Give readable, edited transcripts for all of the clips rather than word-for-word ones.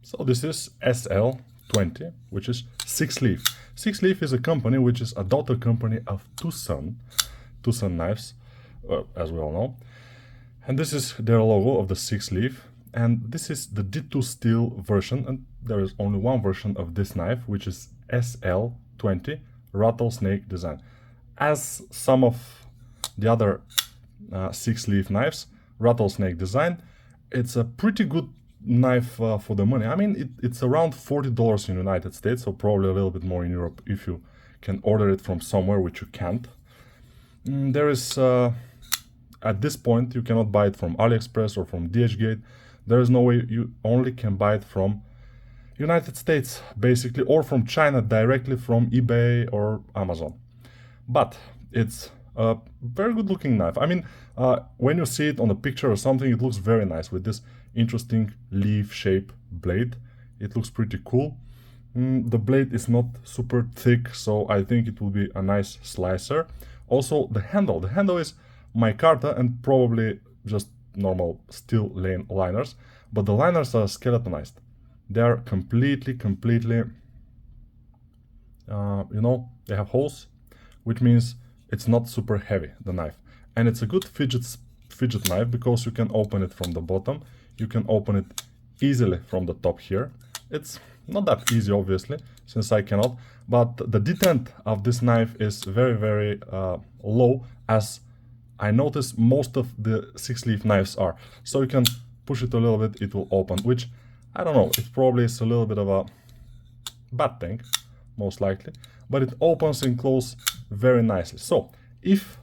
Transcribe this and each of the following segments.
So this is SL20, which is Sixleaf. Sixleaf is a company which is a daughter company of Tucson knives, as we all know. And this is their logo of the Sixleaf. And this is the D2 steel version, and there is only one version of this knife, which is SL20 rattlesnake design. As some of the other Sixleaf knives, rattlesnake design, it's a pretty good knife for the money. I mean, it's around $40 in the United States, so probably a little bit more in Europe if you can order it from somewhere, which you can't. There is, at this point, you cannot buy it from AliExpress or from DHgate. There is no way. You only can buy it from United States, basically, or from China directly from eBay or Amazon. But it's a very good looking knife. I mean, when you see it on a picture or something, it looks very nice with this interesting leaf shape blade. It looks pretty cool. The blade is not super thick, so I think it will be a nice slicer. Also, the handle is micarta and probably just normal steel liners, but the liners are skeletonized. They are completely, they have holes, which means it's not super heavy, the knife. And it's a good fidget knife because you can open it from the bottom. You can open it easily from the top here. It's not that easy, obviously, since I cannot, but the detent of this knife is very low, as I notice most of the Sixleaf knives are. So you can push it a little bit, it will open, which, I don't know, it probably is a little bit of a bad thing, most likely, but it opens and closes very nicely. So if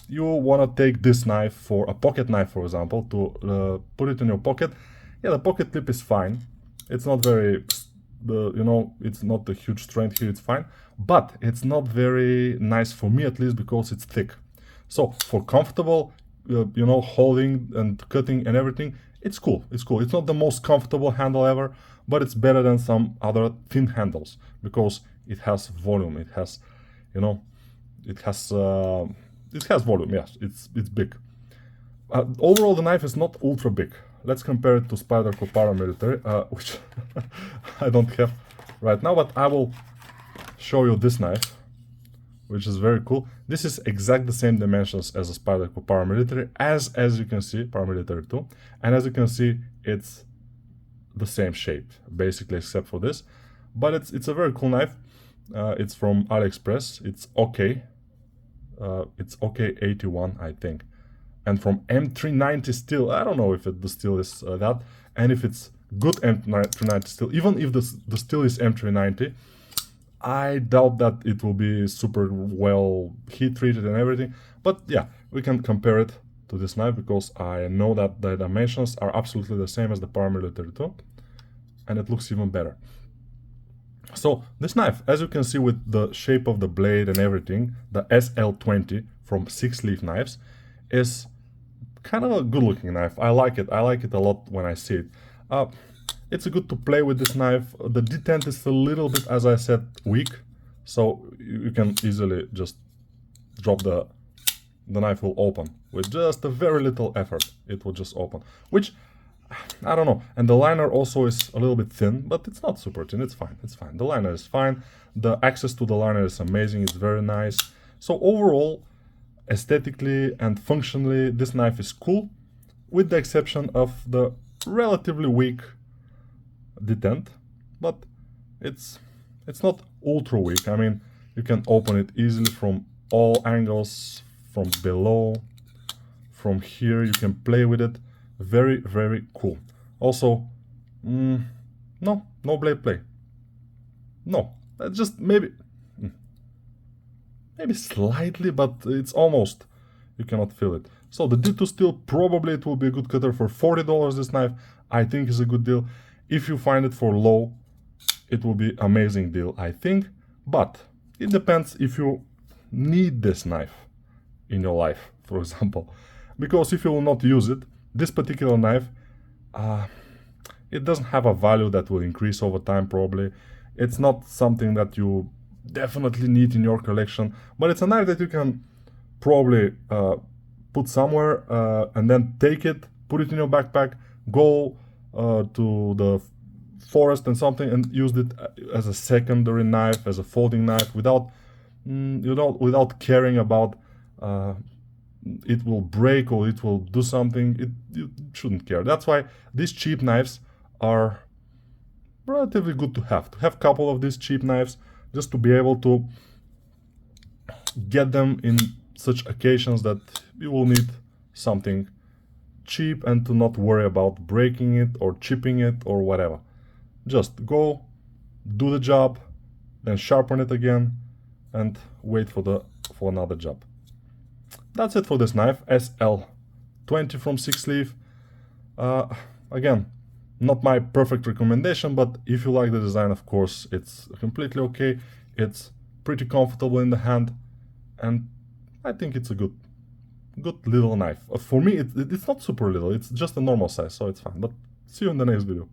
you want to take this knife for a pocket knife, for example, to put it in your pocket, yeah, the pocket clip is fine. It's not very, it's not a huge strength here, it's fine, but it's not very nice for me, at least, because it's thick. So for comfortable, holding and cutting and everything, it's cool. It's cool. It's not the most comfortable handle ever, but it's better than some other thin handles because it has volume. It has, it has volume. Yes, it's big. Overall, the knife is not ultra big. Let's compare it to Spyderco Paramilitary, which I don't have right now, but I will show you this knife, which is very cool. This is exact the same dimensions as a Spyderco Paramilitary, as you can see, Paramilitary 2, and as you can see, it's the same shape, basically, except for this. But it's a very cool knife. It's from AliExpress. It's OK. It's OK81, I think. And from M390 steel. I don't know if the steel is that, and if it's good M390 steel. Even if the steel is M390, I doubt that it will be super well heat treated and everything. But yeah, we can compare it to this knife because I know that the dimensions are absolutely the same as the Paramilitary 2, and it looks even better. So this knife, as you can see with the shape of the blade and everything, the SL20 from Sixleaf Knives is kind of a good looking knife. I like it. I like it a lot when I see it. It's good to play with this knife. The detent is a little bit, as I said, weak, so you can easily just drop the knife will open with just a very little effort. It will just open, which I don't know. And the liner also is a little bit thin, but it's not super thin. It's fine. It's fine. The liner is fine. The access to the liner is amazing. It's very nice. So overall, aesthetically and functionally, this knife is cool, with the exception of the relatively weak detent, but it's not ultra weak. I mean, you can open it easily from all angles, from below, from here. You can play with it. Very cool. Also, no blade play. No, just maybe slightly, but it's almost, you cannot feel it. So the D2 steel, probably it will be a good cutter for $40. This knife, I think, is a good deal. If you find it for low, it will be amazing deal, I think. But it depends if you need this knife in your life, for example. Because if you will not use it, this particular knife, it doesn't have a value that will increase over time, probably. It's not something that you definitely need in your collection, but it's a knife that you can probably put somewhere and then take it, put it in your backpack, go to the forest and something and used it as a secondary knife, as a folding knife, without without caring about it will break or it will do something. You shouldn't care. That's why these cheap knives are relatively good to have a couple of these cheap knives, just to be able to get them in such occasions that you will need something cheap and to not worry about breaking it or chipping it or whatever. Just go, do the job, then sharpen it again and wait for another job. That's it for this knife, SL20 from Sixleaf. Again, not my perfect recommendation, but if you like the design, of course, it's completely okay. It's pretty comfortable in the hand, and I think it's a good little knife. For me, it's not super little, it's just a normal size, so it's fine. But see you in the next video.